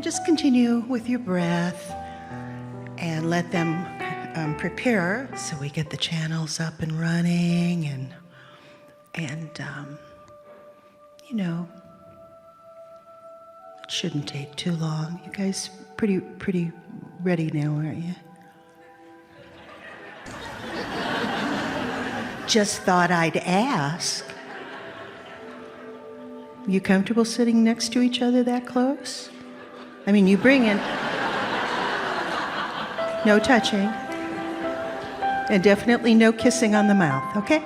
just continue with your breath and let them prepare so we get the channels up and running and you know, it shouldn't take too long. You guys pretty ready now, aren't you? Just thought I'd ask. You comfortable sitting next to each other that close? I mean, you bring in no touching and definitely no kissing on the mouth, okay?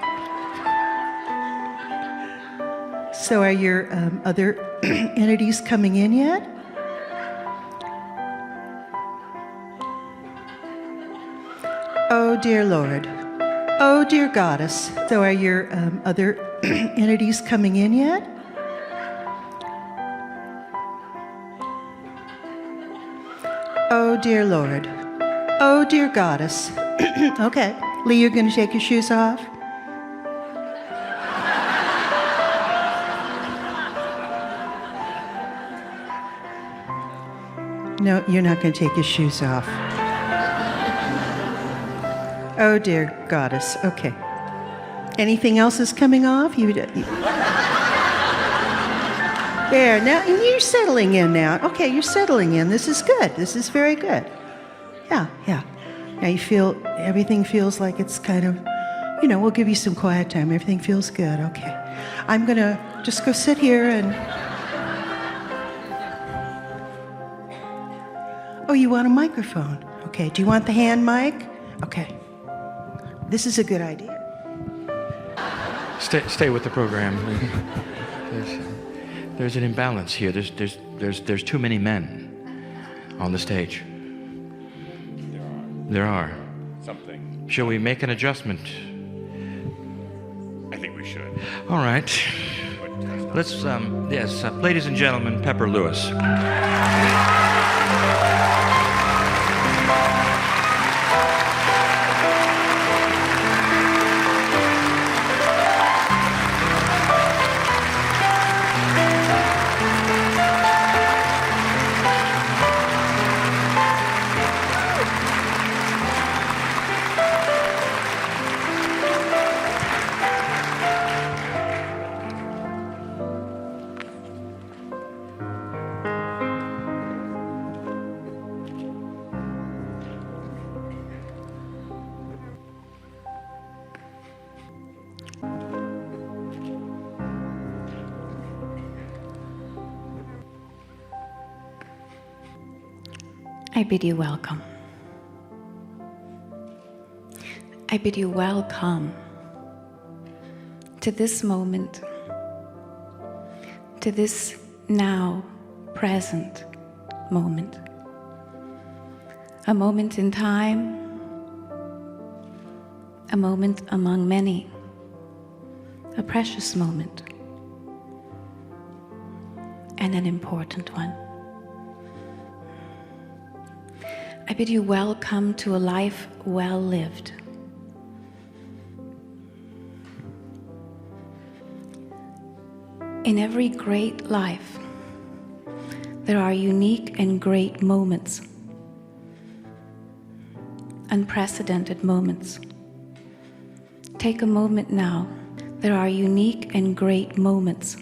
So are your other entities coming in yet? Oh, dear Lord. Oh, dear Goddess. So are your other entities coming in yet? Oh, dear Lord. Oh, dear Goddess. Okay. Lee, you're going to take your shoes off? No, you're not going to take your shoes off. Oh, dear Goddess. Okay. Anything else is coming off? There, now you're settling in now. Okay, you're settling in. This is good. This is very good. Yeah. Now you feel, everything feels like it's kind of, we'll give you some quiet time. Everything feels good. Okay. I'm going to just go sit here and... Oh, you want a microphone? Okay. Do you want the hand mic? Okay. This is a good idea. Stay with the program. There's an imbalance here. There's too many men on the stage. There are. Something. Shall we make an adjustment? I think we should. All right. Let's, ladies and gentlemen, Pepper Lewis. I bid you welcome. I bid you welcome to this moment, to this now present moment. A moment in time, a moment among many, a precious moment, and an important one. I bid you welcome to a life well lived. In every great life, there are unique and great moments, unprecedented moments. Take a moment now. There are unique and great moments,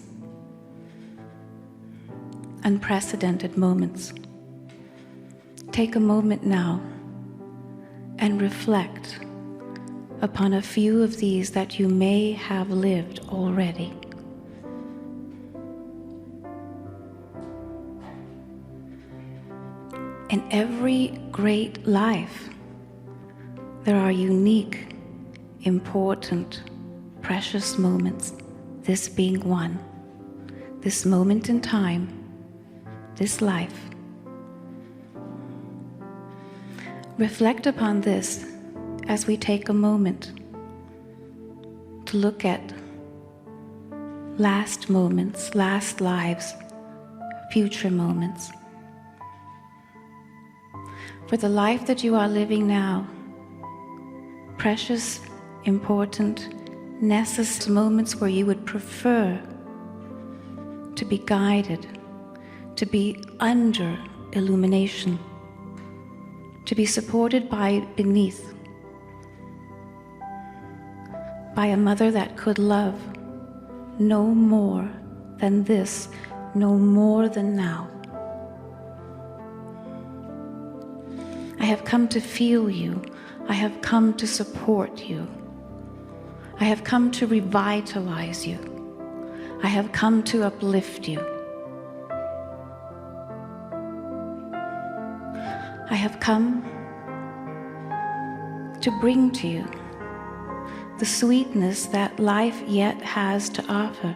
unprecedented moments. Take a moment now and reflect upon a few of these that you may have lived already. In every great life, there are unique, important, precious moments, this being one, this moment in time, this life. Reflect upon this as we take a moment to look at last moments, last lives, future moments. For the life that you are living now, precious, important, necessary moments where you would prefer to be guided, to be under illumination, to be supported by beneath, by a mother that could love no more than this, no more than now. I have come to feel you. I have come to support you. I have come to revitalize you. I have come to uplift you. I have come to bring to you the sweetness that life yet has to offer.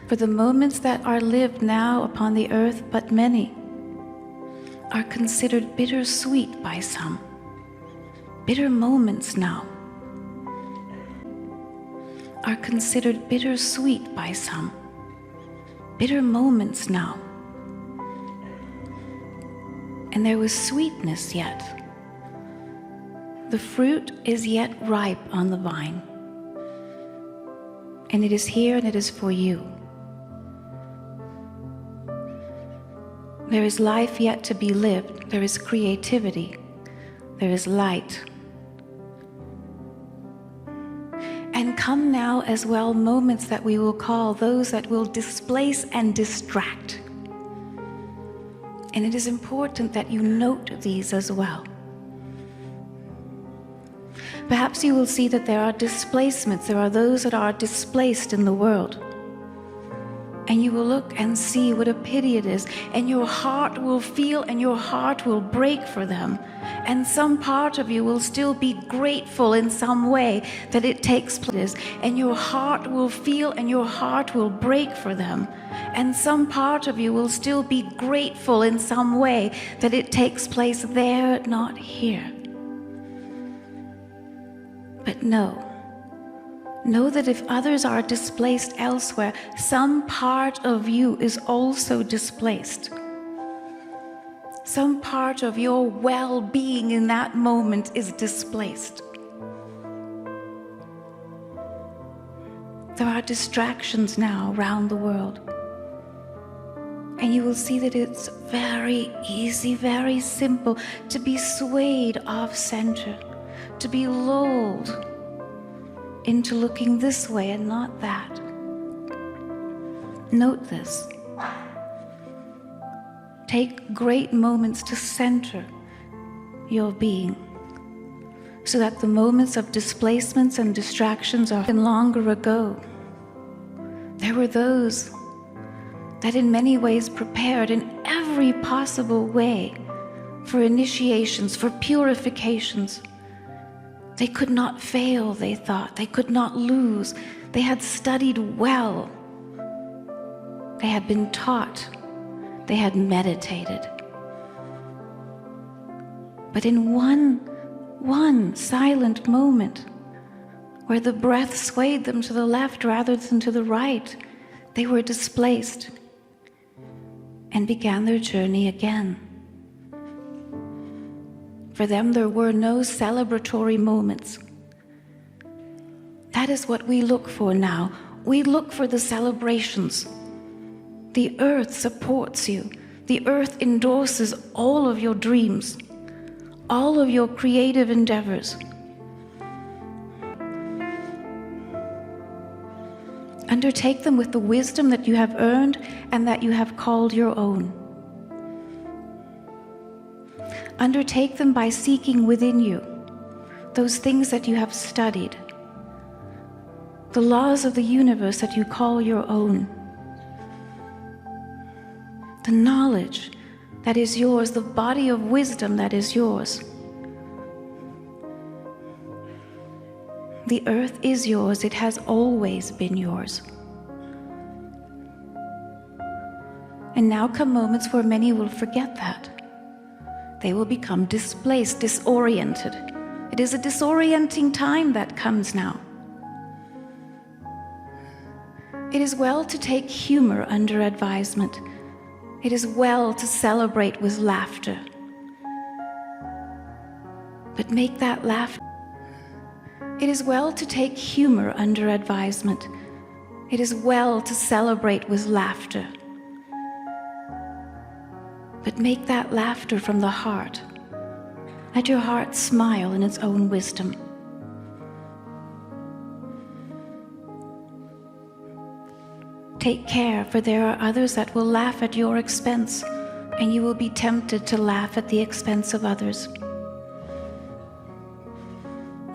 For the moments that are lived now upon the earth, but many, are considered bittersweet by some. Bitter moments now are considered bittersweet by some. Bitter moments now. And there was sweetness yet. The fruit is yet ripe on the vine. And it is here and it is for you. There is life yet to be lived. There is creativity. There is light. And come now as well moments that we will call those that will displace and distract. And it is important that you note these as well. Perhaps you will see that there are displacements. There are those that are displaced in the world. And you will look and see what a pity it is, and your heart will feel and your heart will break for them. And some part of you will still be grateful in some way that it takes place, and your heart will feel and your heart will break for them. And some part of you will still be grateful in some way that it takes place there, not here. But know that if others are displaced elsewhere, some part of you is also displaced. Some part of your well-being in that moment is displaced. There are distractions now around the world. And you will see that it's very easy, very simple to be swayed off center, to be lulled into looking this way and not that. Note this. Take great moments to center your being so that the moments of displacements and distractions are longer ago. There were those that in many ways prepared in every possible way for initiations, for purifications. They could not fail, they thought. They could not lose. They had studied well. They had been taught. They had meditated. But in one silent moment, where the breath swayed them to the left rather than to the right, they were displaced and began their journey again. For them, there were no celebratory moments. That is what we look for now. We look for the celebrations. The earth supports you. The earth endorses all of your dreams, all of your creative endeavors. Undertake them with the wisdom that you have earned and that you have called your own. Undertake them by seeking within you those things that you have studied, the laws of the universe that you call your own, the knowledge that is yours, the body of wisdom that is yours. The earth is yours. It has always been yours. And now come moments where many will forget that. They will become displaced, disoriented. It is a disorienting time that comes now. It is well to take humor under advisement. It is well to celebrate with laughter. But make that laughter. It is well to take humor under advisement. It is well to celebrate with laughter. but make that laughter from the heart. Let your heart smile in its own wisdom. Take care, for there are others that will laugh at your expense, and you will be tempted to laugh at the expense of others.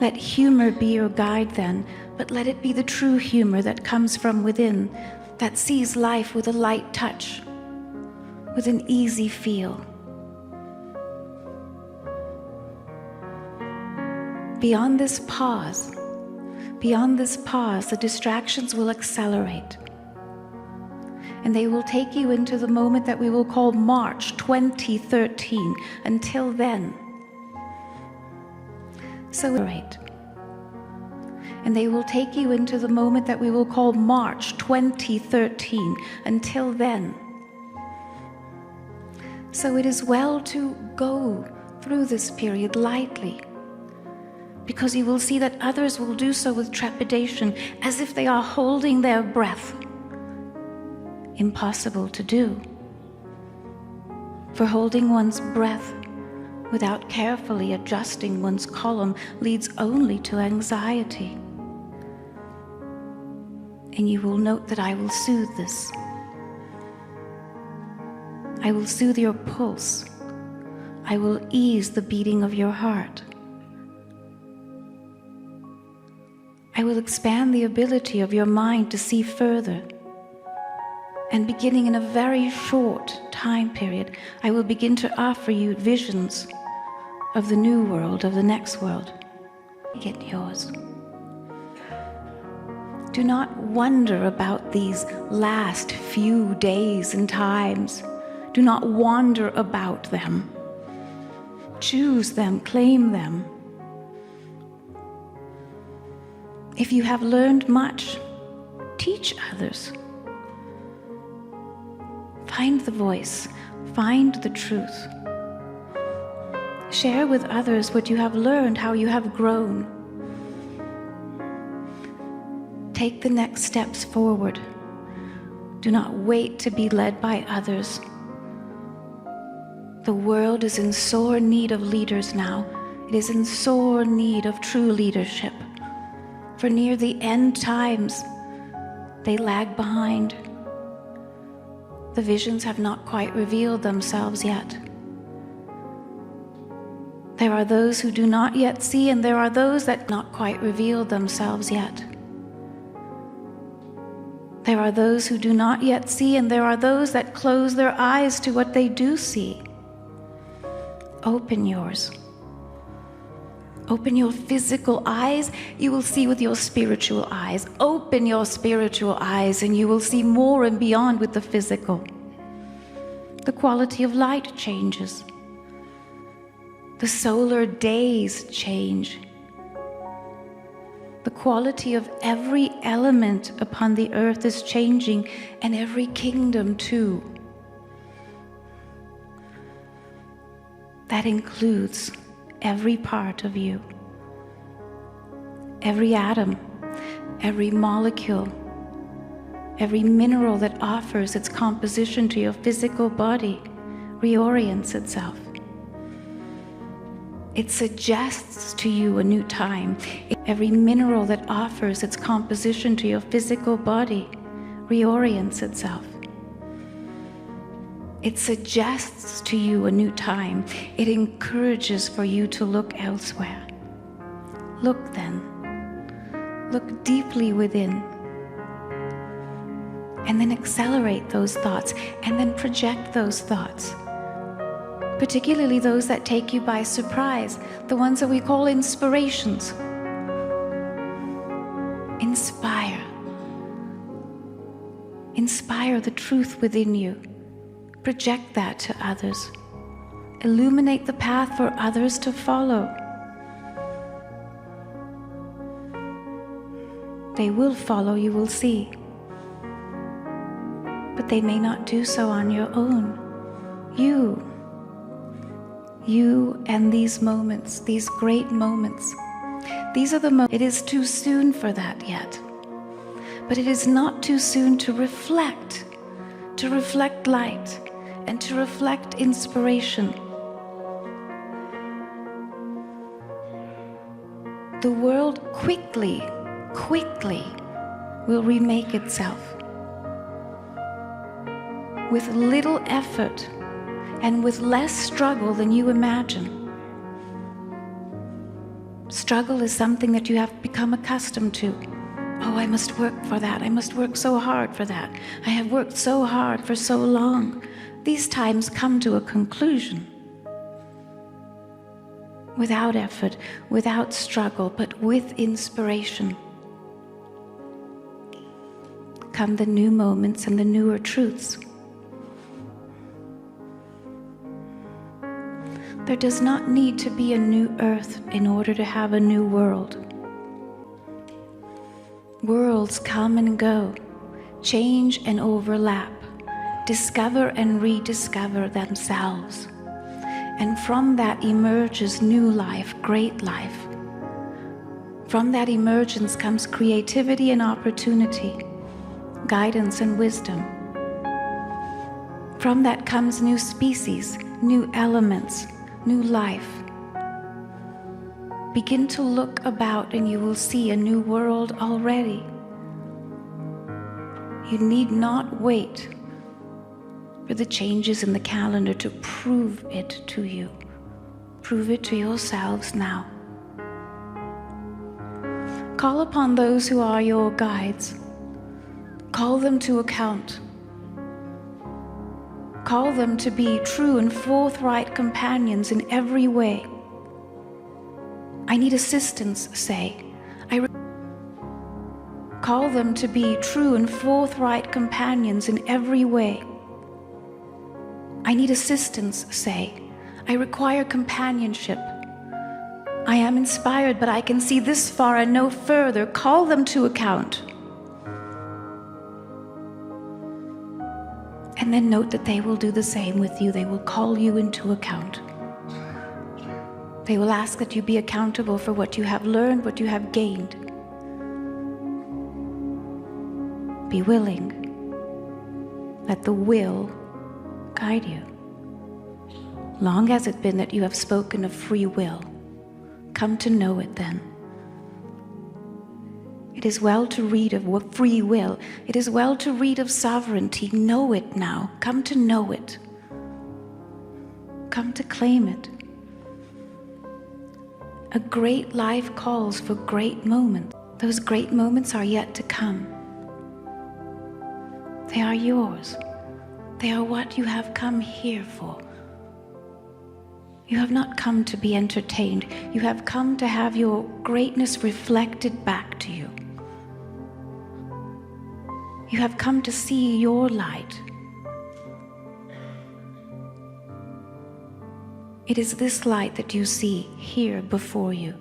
Let humor be your guide then, but let it be the true humor that comes from within, that sees life with a light touch, with an easy feel. Beyond this pause, the distractions will accelerate. And they will take you into the moment that we will call March 2013. Until then, and they will take you into the moment that we will call March 2013. Until then. So it is well to go through this period lightly, because you will see that others will do so with trepidation, as if they are holding their breath. Impossible to do. For holding one's breath without carefully adjusting one's column leads only to anxiety. And you will note that I will soothe this. I will soothe your pulse. I will ease the beating of your heart. I will expand the ability of your mind to see further. And beginning in a very short time period, I will begin to offer you visions of the new world, of the next world. Get yours. Do not wonder about these last few days and times. Do not wander about them. Choose them, claim them. If you have learned much, teach others. Find the voice, find the truth. Share with others what you have learned, how you have grown. Take the next steps forward. Do not wait to be led by others. The world is in sore need of leaders now. It is in sore need of true leadership. For near the end times, they lag behind. The visions have not quite revealed themselves yet. There are those who do not yet see, and there are those that not quite revealed themselves yet. There are those who do not yet see, and there are those that close their eyes to what they do see. Open yours. Open your physical eyes, you will see with your spiritual eyes. Open your spiritual eyes and you will see more and beyond with the physical. The quality of light changes. The solar days change. The quality of every element upon the earth is changing, and every kingdom too. That includes every part of you, every atom, every molecule, every mineral that offers its composition to your physical body reorients itself. It suggests to you a new time. Every mineral that offers its composition to your physical body reorients itself. It suggests to you a new time. It encourages for you to look elsewhere. Look then. Look deeply within. And then accelerate those thoughts, and then project those thoughts. Particularly those that take you by surprise, the ones that we call inspirations. Inspire. Inspire the truth within you. Project that to others. Illuminate the path for others to follow. They will follow, you will see. But they may not do so on your own. You and these moments, these great moments, these are the moments. It is too soon for that yet. But it is not too soon to reflect light, and to reflect inspiration. The world quickly will remake itself. With little effort and with less struggle than you imagine. Struggle is something that you have become accustomed to. Oh, I must work for that. I must work so hard for that. I have worked so hard for so long. These times come to a conclusion. Without effort, without struggle, but with inspiration, come the new moments and the newer truths. There does not need to be a new earth in order to have a new world. Worlds come and go, change and overlap, discover and rediscover themselves. And from that emerges new life, great life. From that emergence comes creativity and opportunity, guidance and wisdom. From that comes new species, new elements, new life. Begin to look about and you will see a new world already. You need not wait for the changes in the calendar to prove it to you. Prove it to yourselves now. Call upon those who are your guides. Call them to account. Call them to be true and forthright companions in every way. I need assistance, say. Call them to be true and forthright companions in every way. I need assistance, say. I require companionship. I am inspired, but I can see this far and no further. Call them to account. And then note that they will do the same with you. They will call you into account. They will ask that you be accountable for what you have learned, what you have gained. Be willing. Let the will guide you. Long has it been that you have spoken of free will. Come to know it then. It is well to read of free will. It is well to read of sovereignty. Know it now. Come to know it. Come to claim it. A great life calls for great moments. Those great moments are yet to come. They are yours. They are what you have come here for. You have not come to be entertained. You have come to have your greatness reflected back to you. You have come to see your light. It is this light that you see here before you.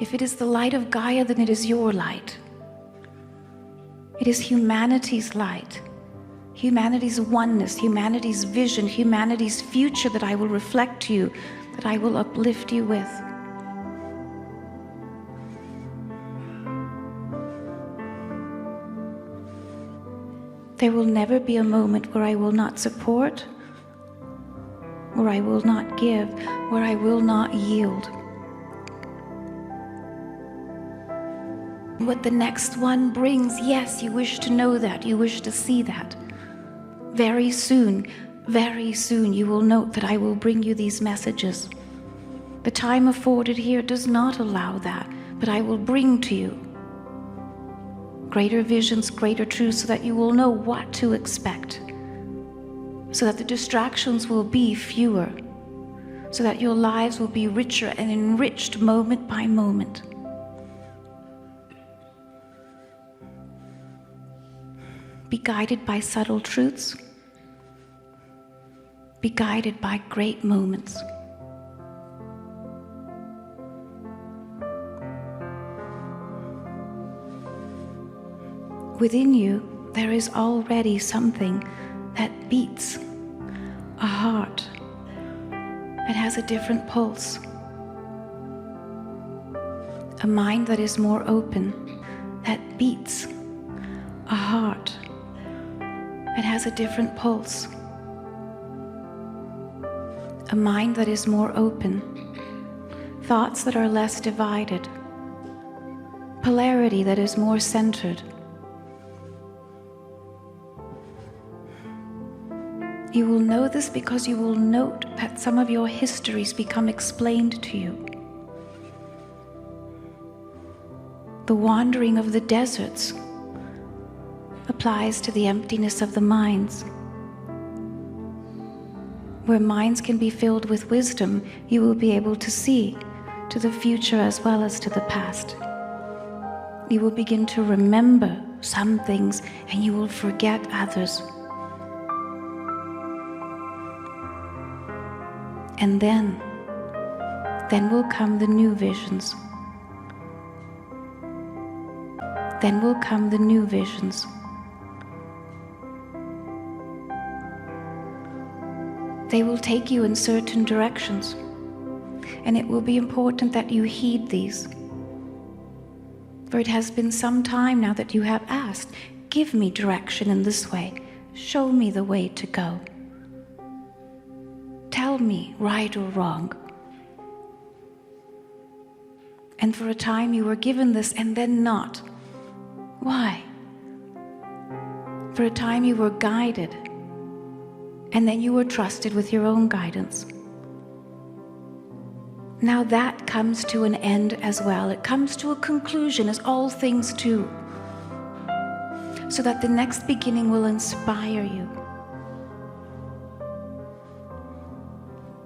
If it is the light of Gaia, then it is your light. It is humanity's light, humanity's oneness, humanity's vision, humanity's future that I will reflect to you, that I will uplift you with. There will never be a moment where I will not support, where I will not give, where I will not yield. What the next one brings, yes, you wish to know that, you wish to see that. Very soon you will note that I will bring you these messages. The time afforded here does not allow that, but I will bring to you greater visions, greater truths, so that you will know what to expect, so that the distractions will be fewer, so that your lives will be richer and enriched moment by moment. Be guided by subtle truths. Be guided by great moments. Within you, there is already something that beats, a heart. It has a different pulse. A mind that is more open, that beats, a heart. It has a different pulse. a mind that is more open, thoughts that are less divided, polarity that is more centered. You will know this because you will note that some of your histories become explained to you. The wandering of the deserts applies to the emptiness of the minds. Where minds can be filled with wisdom, you will be able to see to the future as well as to the past. You will begin to remember some things and you will forget others. And then will come the new visions. Then will come the new visions. They will take you in certain directions, and it will be important that you heed these. For it has been some time now that you have asked, give me direction in this way, show me the way to go. Tell me right or wrong. And for a time you were given this and then not. Why? For a time you were guided, and then you were trusted with your own guidance. Now that comes to an end as well. It comes to a conclusion, as all things do, so that the next beginning will inspire you.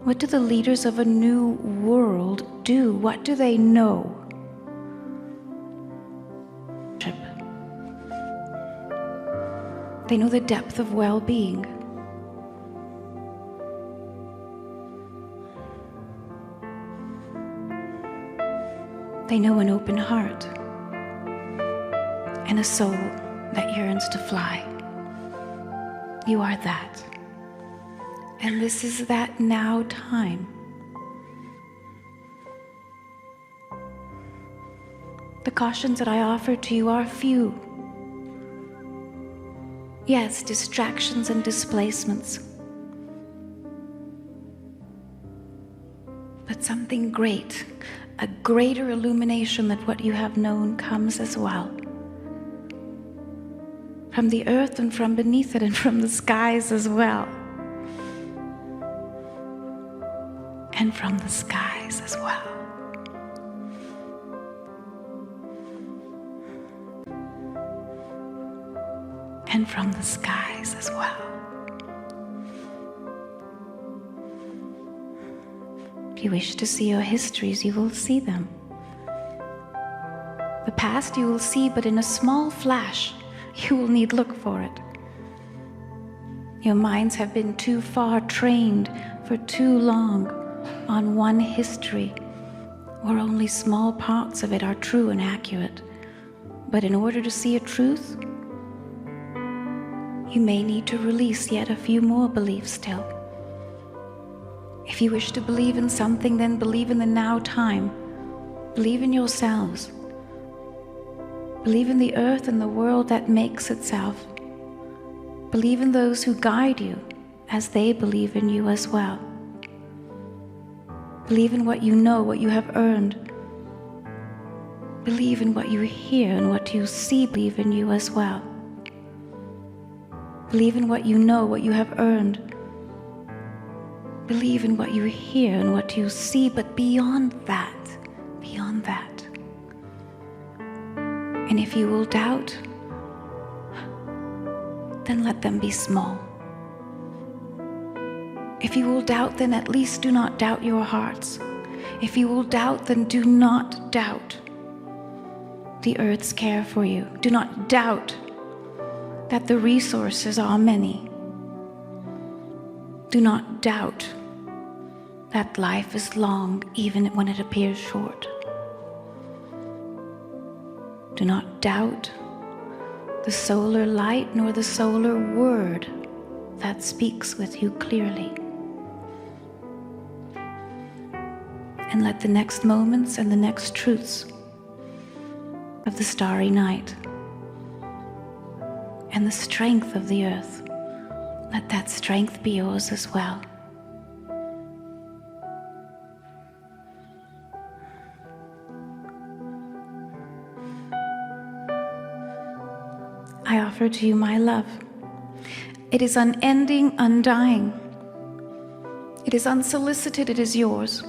What do the leaders of a new world do? What do they know? They know the depth of well-being. They know an open heart and a soul that yearns to fly. You are that. And this is that now time. The cautions that I offer to you are few. Yes, distractions and displacements. But something great, a greater illumination than what you have known comes as well. From the earth and from beneath it and from the skies as well. And from the skies as well. And from the skies as well. If you wish to see your histories, you will see them. The past you will see, but in a small flash. You will need look for it. Your minds have been too far trained for too long on one history, where only small parts of it are true and accurate. But in order to see a truth, you may need to release yet a few more beliefs still. If you wish to believe in something, then believe in the now time. Believe in yourselves. Believe in the earth and the world that makes itself. Believe in those who guide you as they believe in you as well. Believe in what you know, what you have earned. Believe in what you hear and what you see. Believe in you as well. Believe in what you know, what you have earned. Believe in what you hear and what you see, but beyond that. And if you will doubt, then let them be small. If you will doubt, then at least do not doubt your hearts. If you will doubt, then do not doubt the earth's care for you. Do not doubt that the resources are many. Do not doubt that life is long even when it appears short. Do not doubt the solar light nor the solar word that speaks with you clearly. And let the next moments and the next truths of the starry night and the strength of the earth, let that strength be yours as well. I offer to you my love. It is unending, undying. It is unsolicited, it is yours.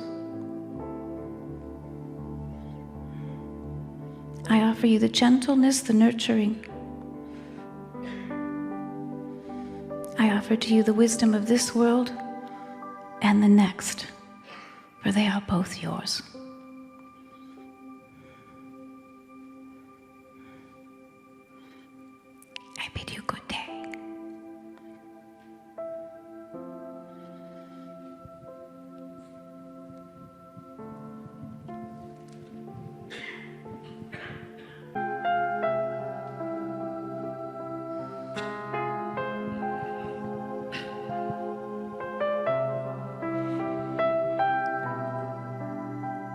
I offer you the gentleness, the nurturing. I offer to you the wisdom of this world and the next, for they are both yours. I bid you good day.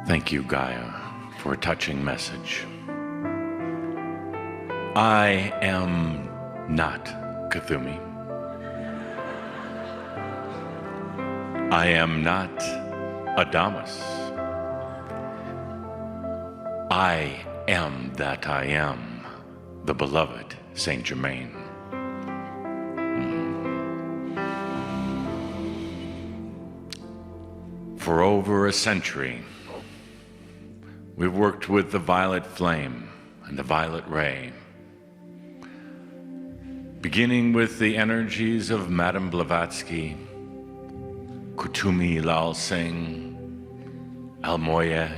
Thank you, Gaia, for a touching message. I am not Kuthumi. I am not Adamus. I am that I am, the beloved Saint Germain. For over a century, we've worked with the violet flame and the violet ray, beginning with the energies of Madame Blavatsky, Kuthumi Lal Singh, Almoye,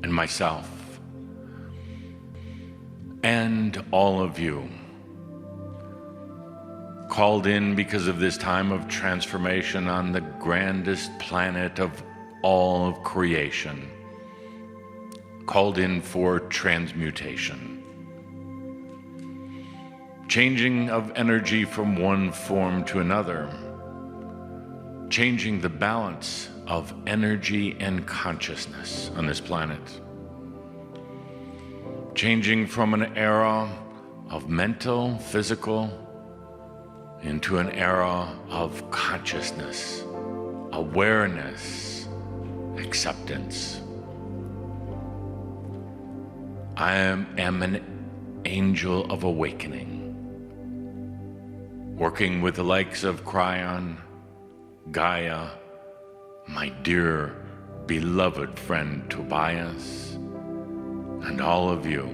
and myself, and all of you, called in because of this time of transformation on the grandest planet of all of creation, called in for transmutation. Changing of energy from one form to another, changing the balance of energy and consciousness on this planet, changing from an era of mental, physical, into an era of consciousness, awareness, acceptance. I am an angel of awakening, working with the likes of Cryon, Gaia, my dear beloved friend Tobias, and all of you,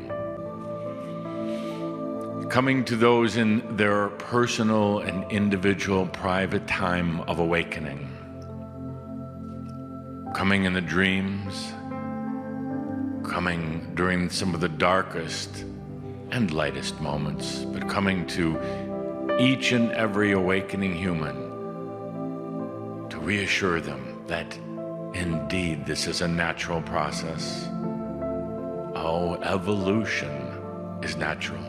coming to those in their personal and individual private time of awakening, coming in the dreams, coming during some of the darkest and lightest moments, but coming to each and every awakening human to reassure them that indeed this is a natural process. Oh, evolution is natural.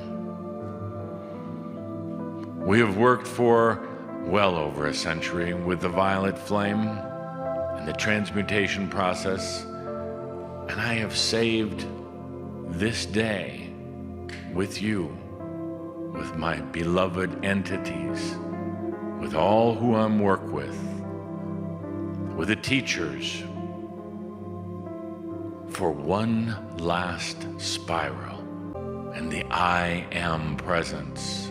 We have worked for well over a century with the violet flame and the transmutation process, and I have saved this day with you, with my beloved entities, with all who I work with the teachers, for one last spiral in the I Am presence.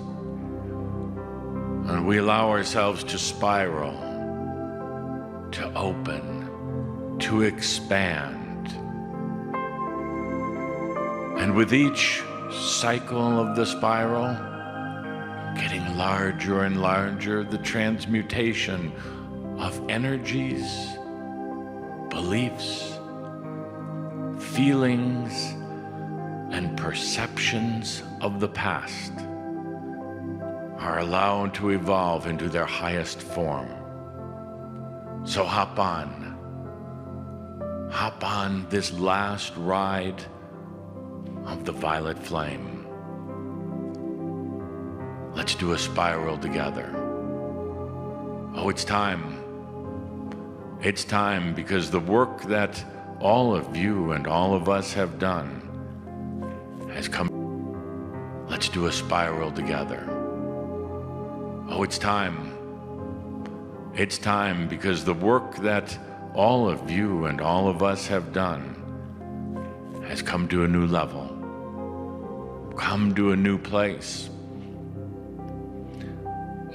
And we allow ourselves to spiral, to open, to expand. And with each cycle of the spiral, getting larger and larger, the transmutation of energies, beliefs, feelings, and perceptions of the past are allowed to evolve into their highest form. So hop on this last ride of the violet flame. Let's do a spiral together. Oh, it's time. It's time, because the work that all of you and all of us have done has come. Let's do a spiral together. Oh, it's time. It's time, because the work that all of you and all of us have done has come to a new level, come to a new place.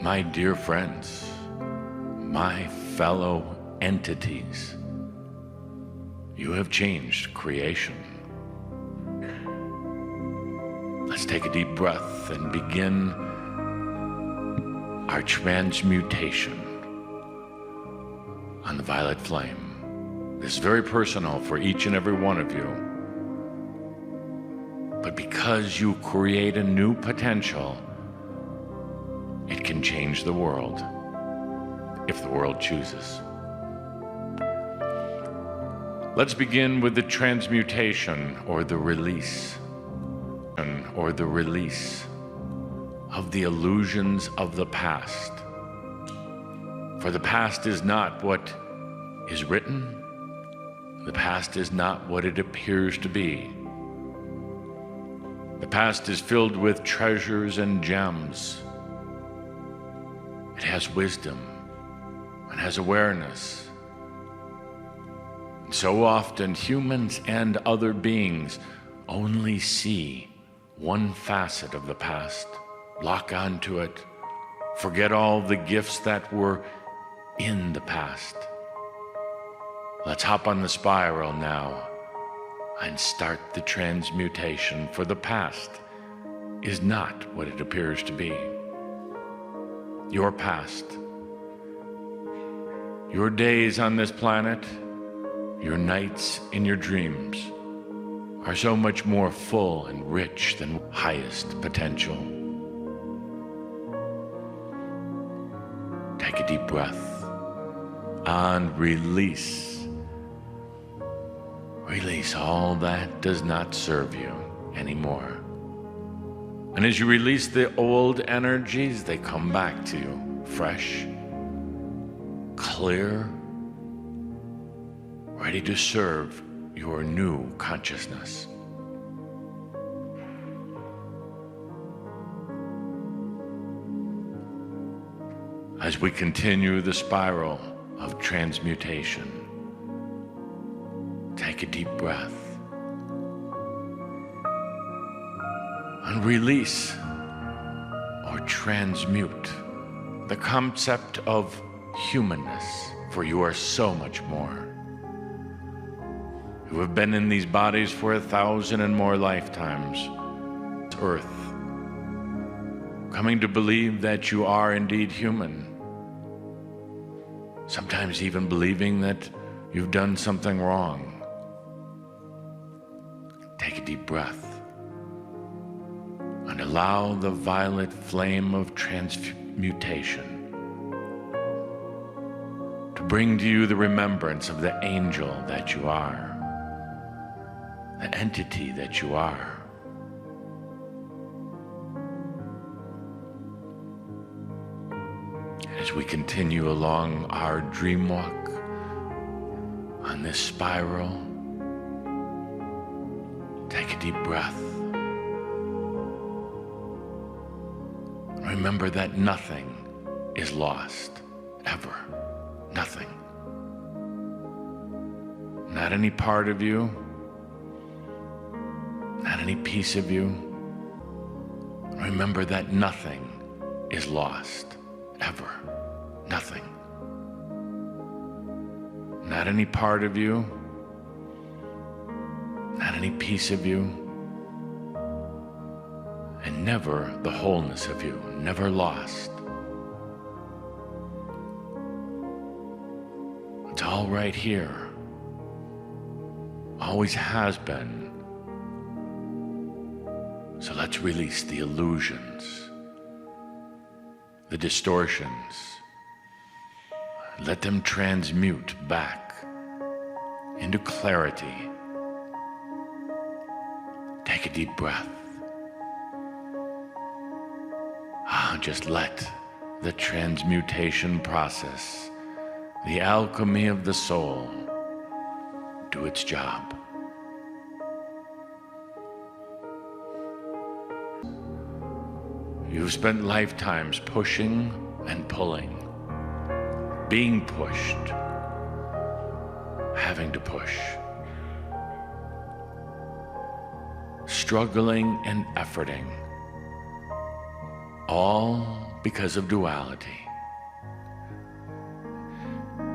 My dear friends, my fellow entities, you have changed creation. Let's take a deep breath and begin our transmutation on the violet flame. This is very personal for each and every one of you. But because you create a new potential, it can change the world if the world chooses. Let's begin with the transmutation or the release of the illusions of the past. For the past is not what is written. The past is not what it appears to be. The past is filled with treasures and gems. It has wisdom and has awareness. And so often humans and other beings only see one facet of the past, lock onto it, forget all the gifts that were in the past. Let's hop on the spiral now and start the transmutation, for the past is not what it appears to be. Your past, your days on this planet, your nights in your dreams are so much more full and rich than highest potential. Take a deep breath and release. Release all that does not serve you anymore. And as you release the old energies, they come back to you fresh, clear, ready to serve your new consciousness. As we continue the spiral of transmutation, take a deep breath and release or transmute the concept of humanness, for you are so much more. You have been in these bodies for 1,000 and more lifetimes, earth, coming to believe that you are indeed human, sometimes even believing that you've done something wrong. Take a deep breath and allow the violet flame of transmutation to bring to you the remembrance of the angel that you are, the entity that you are. As we continue along our dream walk on this spiral, take a deep breath. Remember that nothing is lost, ever. Nothing. Not any part of you, not any piece of you. Remember that nothing is lost, ever. Nothing. Not any part of you, not any piece of you, and never the wholeness of you, never lost. It's all right here. Always has been. So let's release the illusions, the distortions. Let them transmute back into clarity. Take a deep breath. Just let the transmutation process, the alchemy of the soul, do its job. You've spent lifetimes pushing and pulling, being pushed, having to push, struggling and efforting, all because of duality.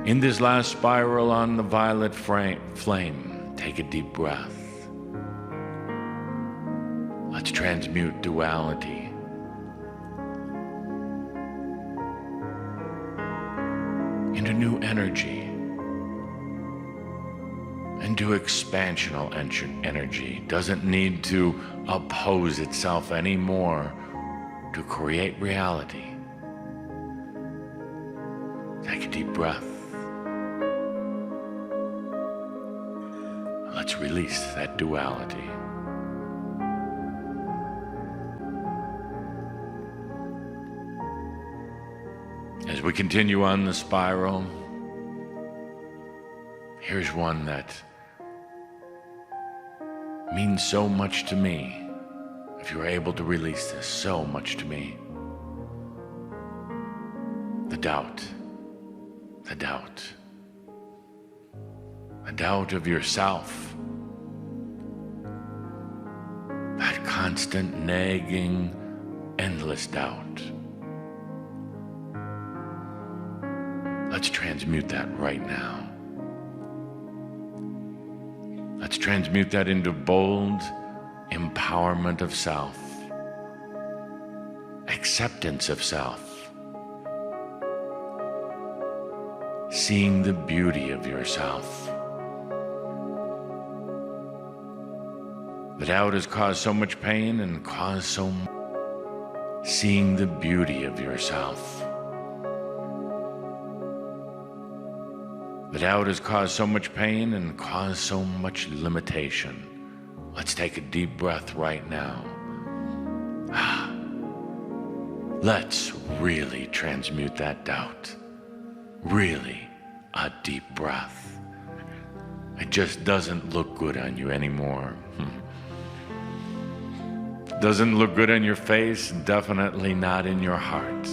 In this last spiral on the violet flame, take a deep breath. Let's transmute duality into new energy, into expansional energy. Doesn't need to oppose itself anymore to create reality. Take a deep breath. Let's release that duality. As we continue on the spiral, here's one that means so much to me. If you're able to release this, so much to me. The doubt. The doubt. The doubt of yourself. That constant nagging, endless doubt. Let's transmute that right now. Let's transmute that into bold empowerment of self, acceptance of self, seeing the beauty of yourself. The doubt has caused so much pain and caused so much. Seeing the beauty of yourself. The doubt has caused so much pain and caused so much limitation. Let's take a deep breath right now. Let's really transmute that doubt. Really, a deep breath. It just doesn't look good on you anymore. Doesn't look good on your face, definitely not in your heart.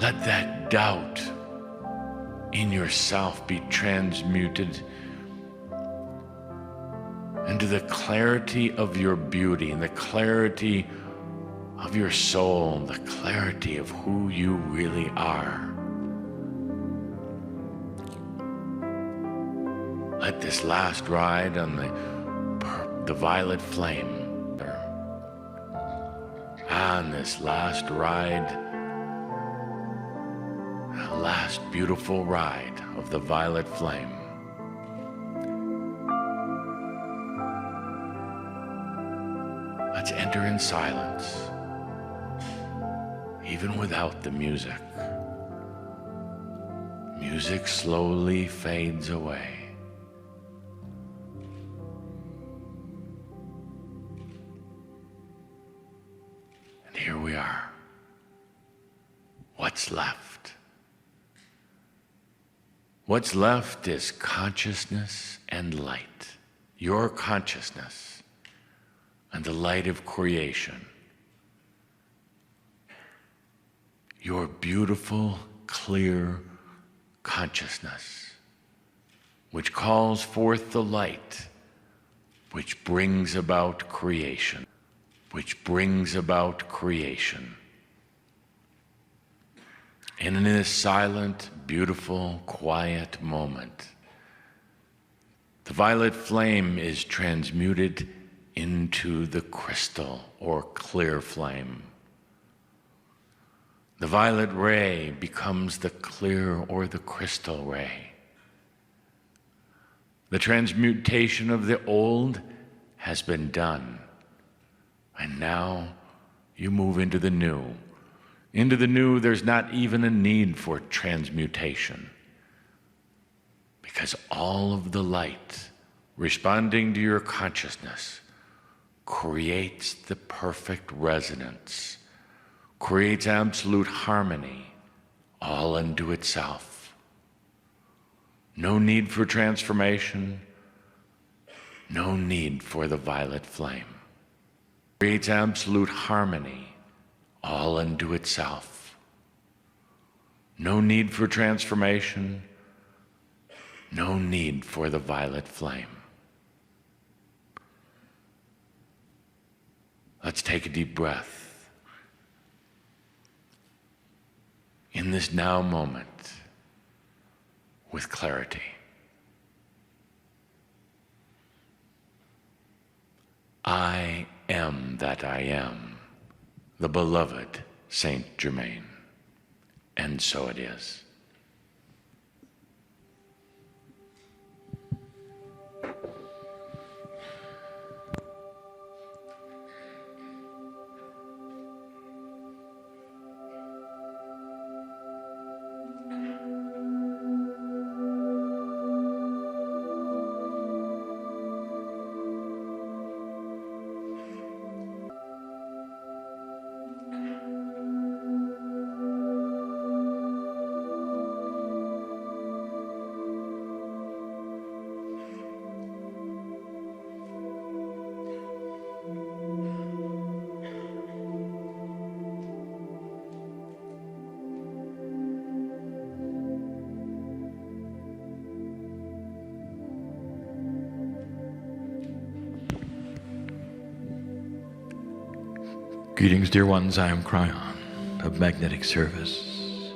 Let that doubt in yourself be transmuted into the clarity of your beauty and the clarity of your soul, the clarity of who you really are. Let this last ride on the violet flame, on this last ride, last beautiful ride of the violet flame. Let's enter in silence, even without the music. Music slowly fades away. And here we are. What's left? What's left is consciousness and light. Your consciousness and the light of creation. Your beautiful, clear consciousness, which calls forth the light, which brings about creation, which brings about creation. And in this silent, beautiful, quiet moment, the violet flame is transmuted into the crystal or clear flame. The violet ray becomes the clear or the crystal ray. The transmutation of the old has been done, and now you move into the new. Into the new, there's not even a need for transmutation, because all of the light responding to your consciousness creates the perfect resonance, creates absolute harmony all unto itself. No need for transformation, no need for the violet flame. Creates absolute harmony all unto itself. No need for transformation, no need for the violet flame. Let's take a deep breath. In this now moment, with clarity. I am that I am, the beloved Saint Germain. And so it is. Greetings, dear ones. I am Cryon of Magnetic Service.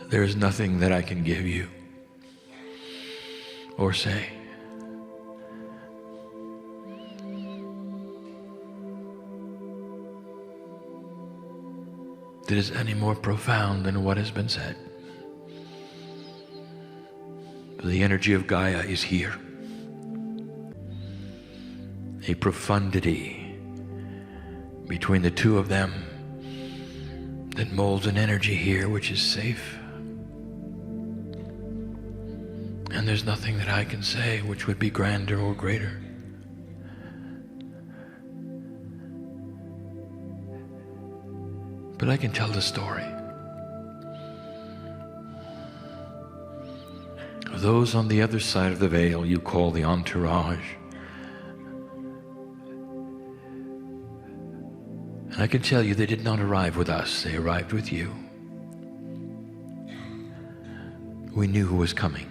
There is nothing that I can give you or say that is any more profound than what has been said. The energy of Gaia is here. A profundity between the two of them that molds an energy here which is safe. And there's nothing that I can say which would be grander or greater. But I can tell the story of those on the other side of the veil you call the entourage. And I can tell you they did not arrive with us, they arrived with you. We knew who was coming.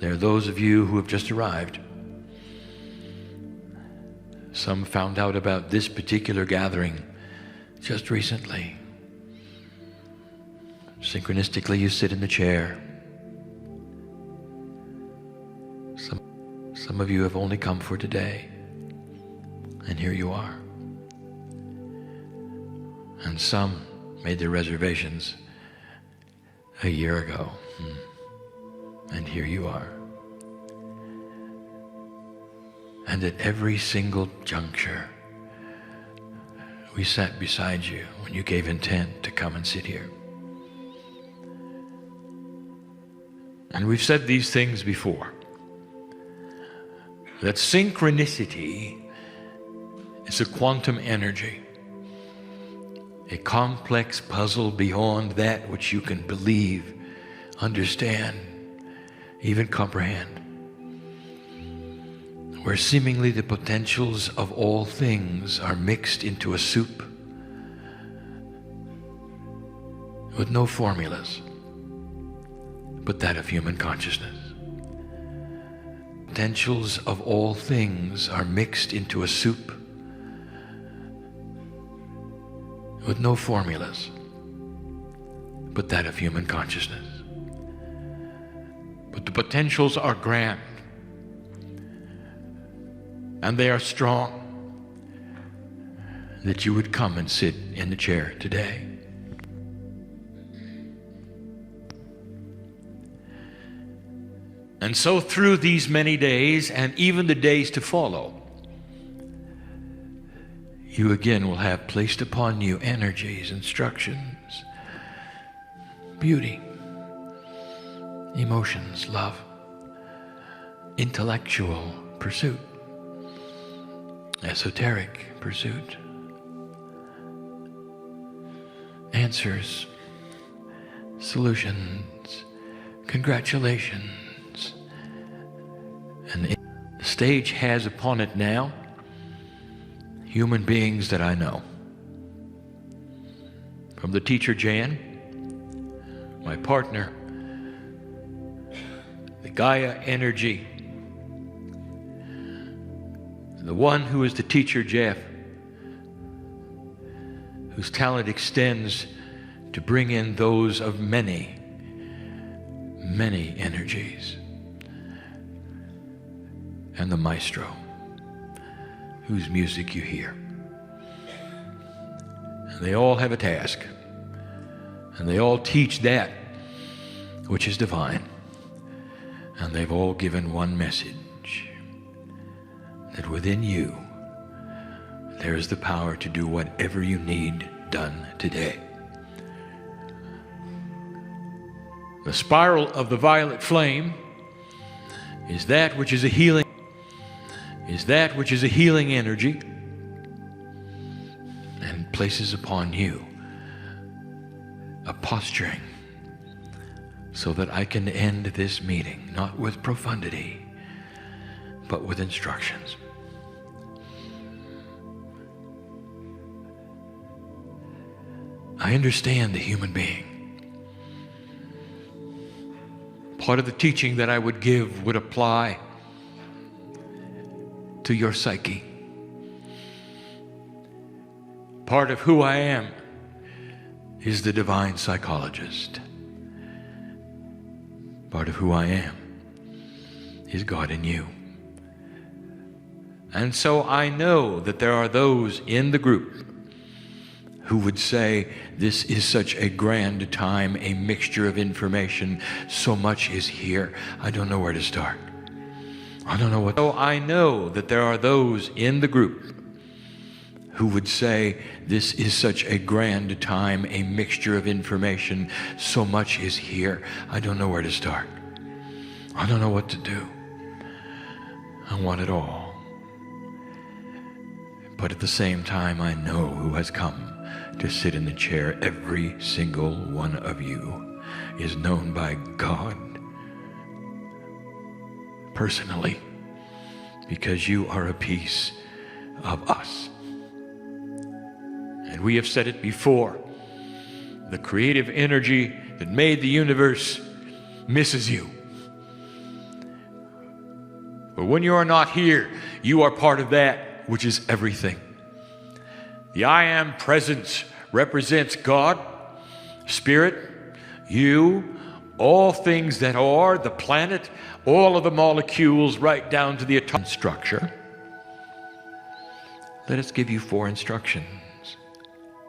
There are those of you who have just arrived. Some found out about this particular gathering just recently. Synchronistically, you sit in the chair. Some of you have only come for today, and here you are. And some made their reservations a year ago, and here you are. And at every single juncture, we sat beside you when you gave intent to come and sit here. And we've said these things before, that synchronicity is a quantum energy, a complex puzzle beyond that which you can believe, understand, even comprehend, where seemingly the potentials of all things are mixed into a soup with no formulas but that of human consciousness. Potentials of all things are mixed into a soup with no formulas but that of human consciousness. But the potentials are grand, and they are strong, that you would come and sit in the chair today. And so through these many days, and even the days to follow, you again will have placed upon you energies, instructions, beauty, emotions, love, intellectual pursuit, esoteric pursuit, answers, solutions, congratulations. And the stage has upon it now human beings that I know. From the teacher Jan, my partner, the Gaia energy The one who is the teacher, Jeff, whose talent extends to bring in those of many, many energies. And the maestro, whose music you hear. And they all have a task. And they all teach that which is divine. And they've all given one message, that within you, there is the power to do whatever you need done today. The spiral of the violet flame is that which is a healing, energy, and places upon you a posturing so that I can end this meeting not with profundity but with instructions. I understand the human being. Part of the teaching that I would give would apply to your psyche. Part of who I am is the divine psychologist. Part of who I am is God in you. And so I know that there are those in the group who would say, this is such a grand time, a mixture of information, so much is here, I don't know where to start. I don't know what. So I know that there are those in the group who would say, this is such a grand time, a mixture of information, so much is here, I don't know where to start. I don't know what to do. I want it all. But at the same time, I know who has come to sit in the chair. Every single one of you is known by God personally, because you are a piece of us. And we have said it before, the creative energy that made the universe misses you. But when you are not here, you are part of that which is everything. The I Am presence represents God, Spirit, you, all things that are, the planet, all of the molecules, right down to the atomic structure. Let us give you 4 instructions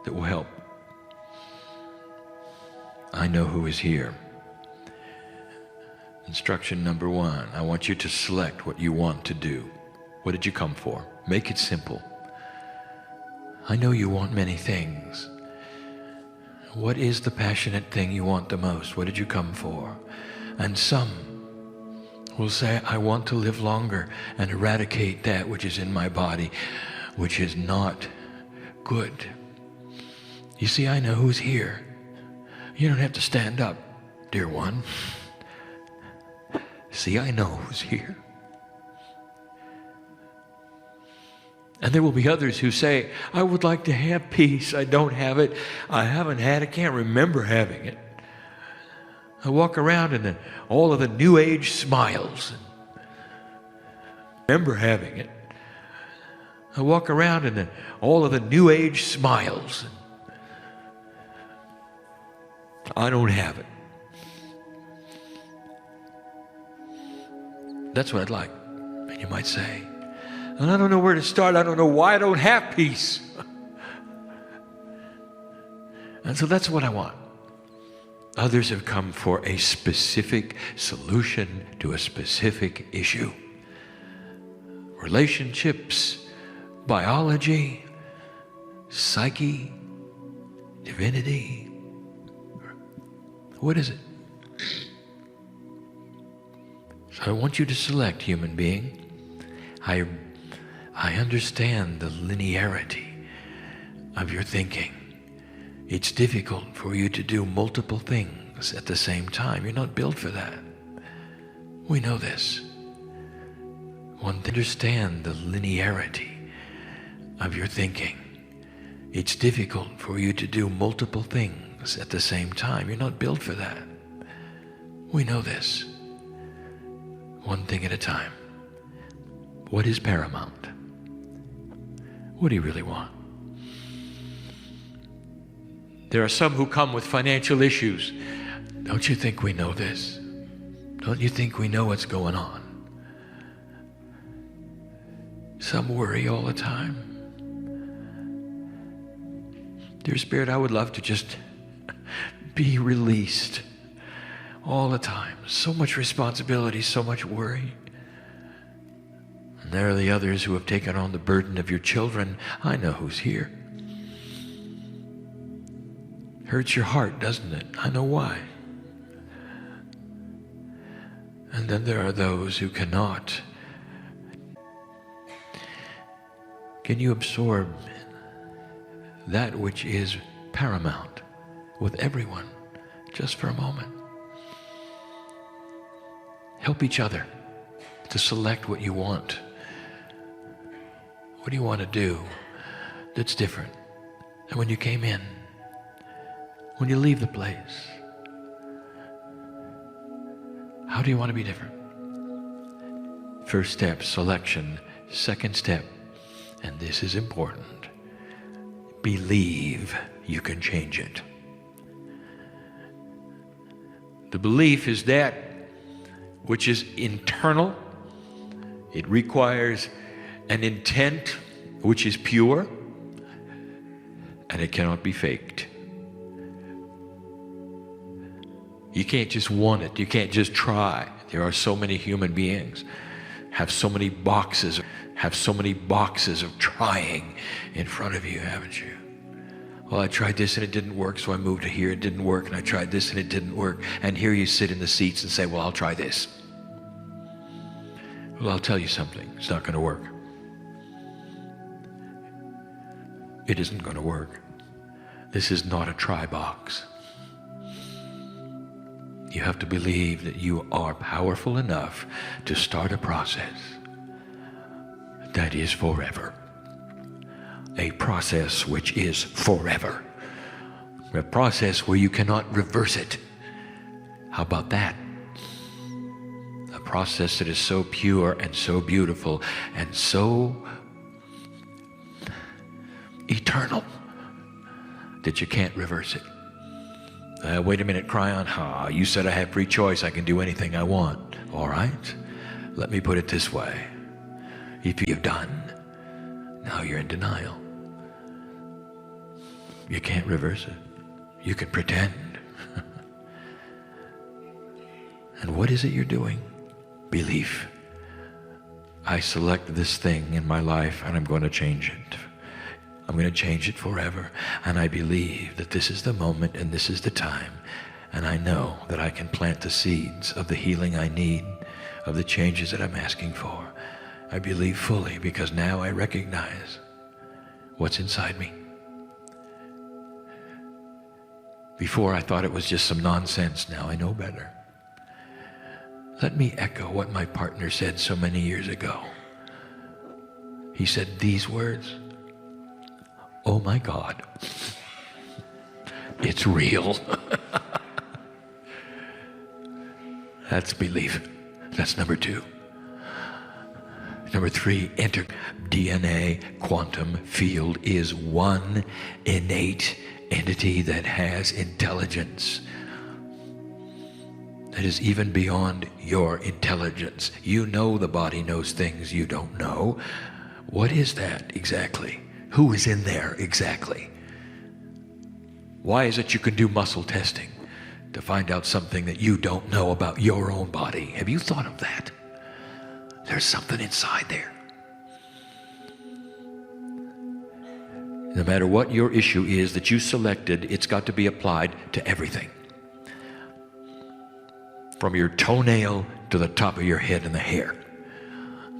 that will help. I know who is here. Instruction number 1, I want you to select what you want to do. What did you come for? Make it simple. I know you want many things. What is the passionate thing you want the most? What did you come for? And some will say, I want to live longer and eradicate that which is in my body, which is not good. You see, I know who's here. You don't have to stand up, dear one. See, I know who's here. And there will be others who say, I would like to have peace. I don't have it. I haven't had it. Can't remember having it. I walk around and then all of the New Age smiles. Remember having it. I walk around and then all of the New Age smiles. I don't have it. That's what I'd like. And you might say, and I don't know where to start. I don't know why I don't have peace. And so that's what I want. Others have come for a specific solution to a specific issue. Relationships, biology, psyche, divinity. What is it? So I want you to select, human being. I understand the linearity of your thinking. It's difficult for you to do multiple things at the same time. You're not built for that. We know this. One thing, understand the linearity of your thinking. It's difficult for you to do multiple things at the same time. You're not built for that. We know this. One thing at a time. What is paramount? What do you really want? There are some who come with financial issues. Don't you think we know this? Don't you think we know what's going on? Some worry all the time. Dear Spirit, I would love to just be released all the time. So much responsibility, so much worry. And there are the others who have taken on the burden of your children. I know who's here. Hurts your heart, doesn't it? I know why. And then there are those who cannot. Can you absorb that which is paramount with everyone just for a moment? Help each other to select what you want. What do you want to do that's different? And when you came in, when you leave the place, how do you want to be different? First step, selection. Second step, and this is important, believe you can change it. The belief is that which is internal. It requires an intent which is pure, and it cannot be faked. You can't just want it. You can't just try. There are so many human beings have so many boxes of trying in front of you, haven't you? Well, I tried this and it didn't work, so I moved to here, it didn't work, and I tried this and it didn't work. And here you sit in the seats and say, well, I'll try this. Well, I'll tell you something, it's not going to work. It isn't going to work. This is not a try box. You have to believe that you are powerful enough to start a process that is forever. A process which is forever. A process where you cannot reverse it. How about that? A process that is so pure and so beautiful and so eternal that you can't reverse it. Wait a minute, Cryon. You said I have free choice. I can do anything I want. All right. Let me put it this way. If you've done, now you're in denial. You can't reverse it. You can pretend. And what is it you're doing? Belief. I select this thing in my life and I'm going to change it. I'm going to change it forever. And I believe that this is the moment and this is the time. And I know that I can plant the seeds of the healing I need, of the changes that I'm asking for. I believe fully because now I recognize what's inside me. Before I thought it was just some nonsense. Now I know better. Let me echo what my partner said so many years ago. He said these words, "Oh my God, it's real." That's belief. That's number 2. Number 3, enter DNA quantum field is one innate entity that has intelligence that is even beyond your intelligence. You know the body knows things you don't know. What is that exactly? Who is in there exactly? Why is it you can do muscle testing to find out something that you don't know about your own body? Have you thought of that? There's something inside there. No matter what your issue is that you selected, it's got to be applied to everything. From your toenail to the top of your head and the hair.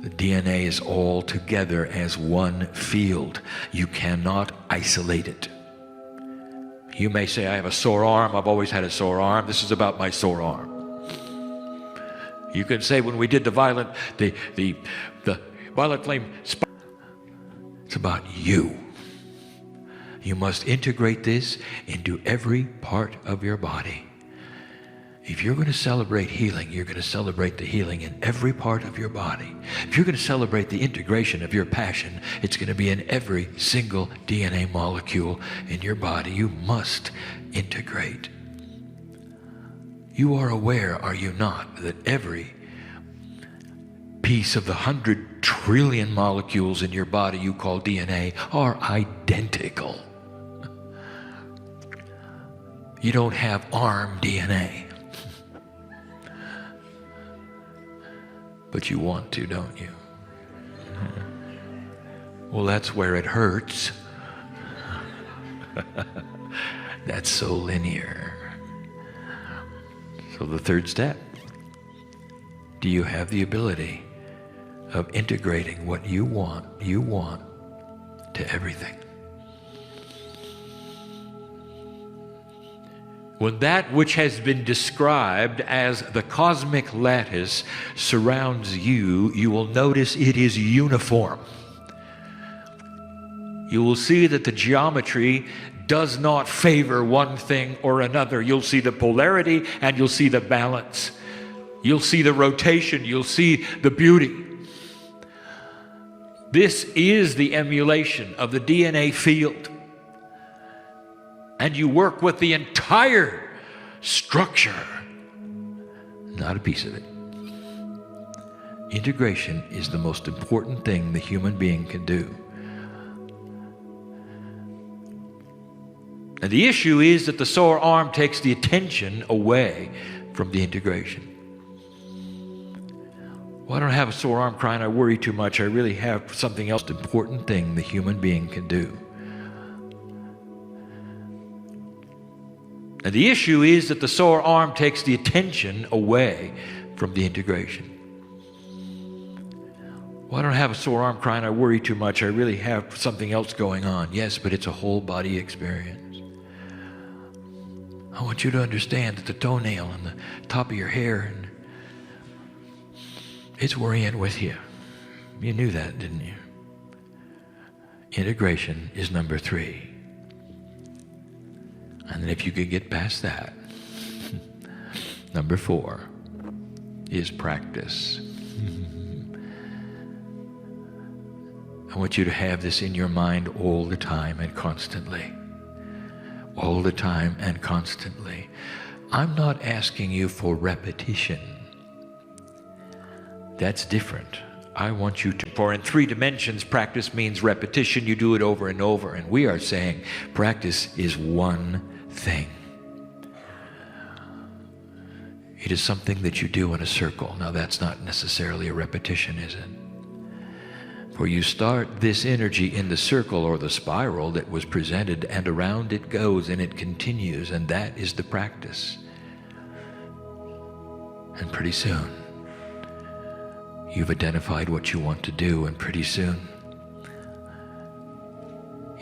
The DNA is all together as one field. You cannot isolate it. You may say, I have a sore arm. I've always had a sore arm. This is about my sore arm. You can say when we did the violet flame, it's about you. You must integrate this into every part of your body. If you're going to celebrate healing, you're going to celebrate the healing in every part of your body. If you're going to celebrate the integration of your passion, it's going to be in every single DNA molecule in your body. You must integrate. You are aware, are you not, that every piece of the 100 trillion molecules in your body you call DNA are identical. You don't have arm DNA. But you want to, don't you? Well, that's where it hurts. That's so linear. So the third step, do you have the ability of integrating what you want to everything? When that which has been described as the cosmic lattice surrounds you, you will notice it is uniform. You will see that the geometry does not favor one thing or another. You'll see the polarity and you'll see the balance. You'll see the rotation. You'll see the beauty. This is the emulation of the DNA field. And you work with the entire structure, not a piece of it. Integration is the most important thing the human being can do. And the issue is that the sore arm takes the attention away from the integration. Well, I don't have a sore arm crying, I worry too much. I really have something else important thing the human being can do. And the issue is that the sore arm takes the attention away from the integration. Well, I don't have a sore arm crying, I worry too much. I really have something else going on. Yes, but it's a whole body experience. I want you to understand that the toenail on the top of your hair, and it's worrying with you. You knew that, didn't you? Integration is number 3. And then if you could get past that, number 4 is practice. I want you to have this in your mind all the time and constantly. All the time and constantly. I'm not asking you for repetition. That's different. I want you to, for in 3 dimensions, practice means repetition. You do it over and over. And we are saying practice is one thing. It is something that you do in a circle. Now that's not necessarily a repetition, is it? For you start this energy in the circle or the spiral that was presented, and around it goes and it continues, and that is the practice. And pretty soon, you've identified what you want to do, and pretty soon,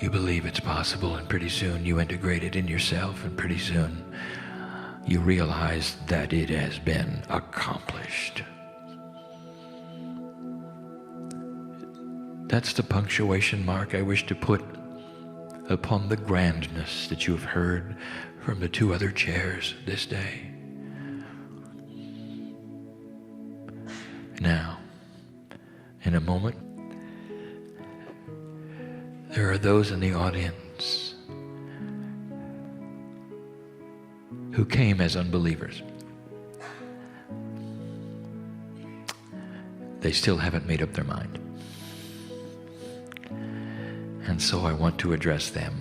you believe it's possible, and pretty soon you integrate it in yourself, and pretty soon you realize that it has been accomplished. That's the punctuation mark I wish to put upon the grandness that you have heard from the 2 other chairs this day. Now, in a moment, there are those in the audience who came as unbelievers. They still haven't made up their mind. And so I want to address them.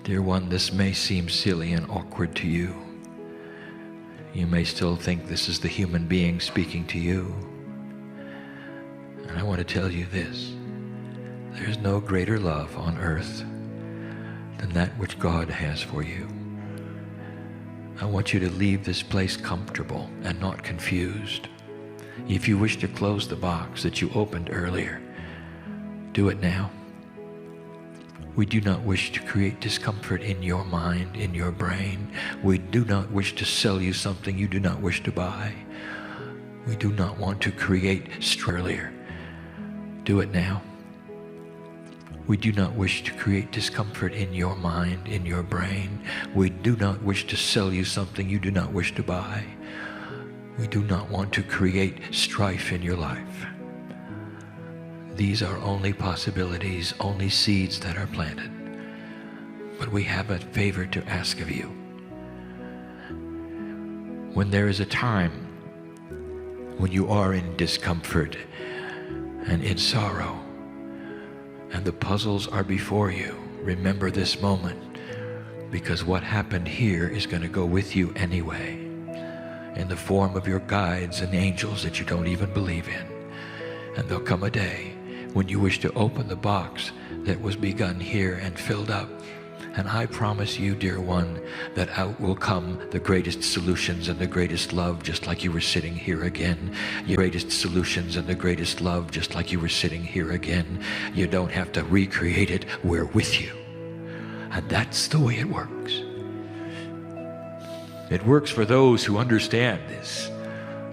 Dear one, this may seem silly and awkward to you. You may still think this is the human being speaking to you. And I want to tell you this. There's no greater love on earth than that which God has for you. I want you to leave this place comfortable and not confused. If you wish to close the box that you opened earlier, do it now. We do not wish to create discomfort in your mind, in your brain. We do not wish to sell you something you do not wish to buy. We do not want to create stress earlier. Do it now. We do not wish to create discomfort in your mind, in your brain. We do not wish to sell you something you do not wish to buy. We do not want to create strife in your life. These are only possibilities, only seeds that are planted. But we have a favor to ask of you. When there is a time when you are in discomfort and in sorrow, and the puzzles are before you, remember this moment, because what happened here is going to go with you anyway, in the form of your guides and angels that you don't even believe in. And there'll come a day when you wish to open the box that was begun here and filled up. And I promise you, dear one, that out will come the greatest solutions and the greatest love, just like you were sitting here again. Your greatest solutions and the greatest love, just like you were sitting here again. You don't have to recreate it. We're with you. And that's the way it works. It works for those who understand this,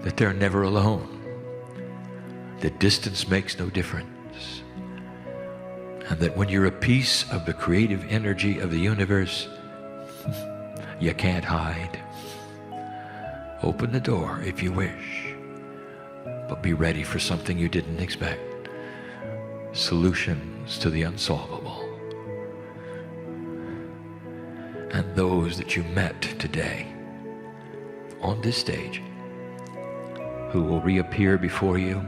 that they're never alone, that distance makes no difference, and that when you're a piece of the creative energy of the universe, you can't hide. Open the door if you wish, but be ready for something you didn't expect. Solutions to the unsolvable. And those that you met today on this stage, who will reappear before you,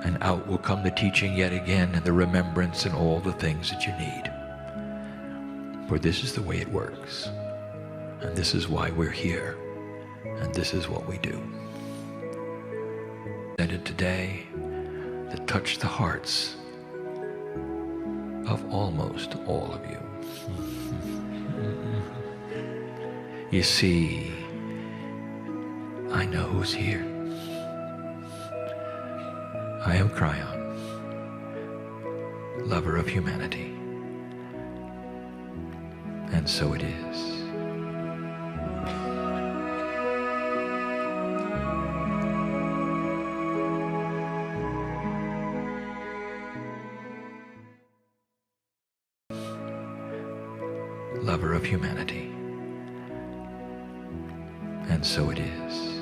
and out will come the teaching yet again, and the remembrance, and all the things that you need. For this is the way it works, and this is why we're here, and this is what we do. Presented today that touched the hearts of almost all of you. You see, I know who's here. I am Kryon, lover of humanity. And so it is. Lover of humanity. And so it is.